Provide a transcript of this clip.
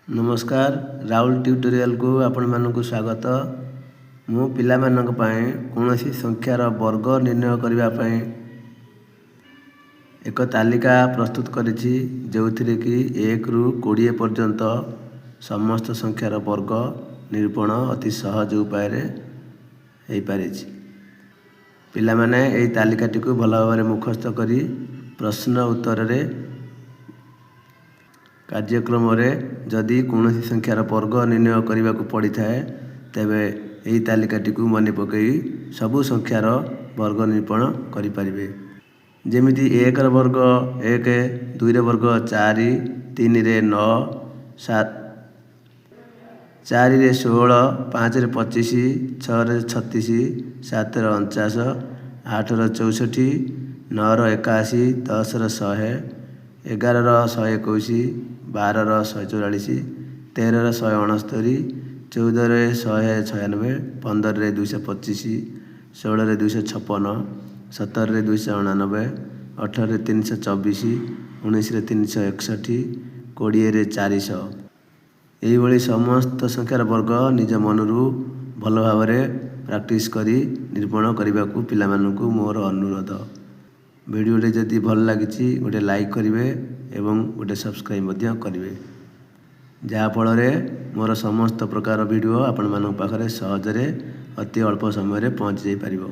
नमस्कार राहुल ट्यूटोरियल को आपण मानक स्वागत। मु पिला मानक पई कोनोसी संख्यार वर्ग निर्णय करिबा पई एक तालिका प्रस्तुत करिछि जोथिरे कि 1 रु 20 पर्यंत समस्त संख्यार वर्ग निरूपण अति सहज उपाय रे हेई पारिछि। पिला माने एई तालिकाटी को भल भाबरे मुखस्थ करी प्रश्न उत्तर रे कार्यक्रम रे जदि कोनोसी संख्यार वर्ग निर्णय करने को पड़ी थाए तेबे एही तालिकाटी को मन पकई सबु संख्यार वर्ग निरूपण करि परिबे। जेमिति 1 र वर्ग 1, 2 र वर्ग 4, 3 रे 9, 4 रे 16, 5 रे 25, 6 रे 36, 7 रे 49, 8 रे 64, 9 रे 81, 10 रे 100, 11 रे 121, 12 रे 144, 13 रे 169, 14 रे 196, 15 रे 225, 16 रे 256, 17 रे 289, 18 रे 324, 19 रे 361, 20 रे 400। यही भली समस्त संख्यार वर्ग निज मनरू भल भावरे प्रैक्टिस करी निरूपण करने को पिला मानकु मोर अनुरोध। वीडियो जदि भल लगी गोटे लाइक करेंगे एवं गोटे सब्सक्राइब मध्य करेंगे जहाँ फल मोर समस्त प्रकार वीडियो आपण मान पाखरे सहजरे अति अल्प समय पहुँच जाई पारिबो।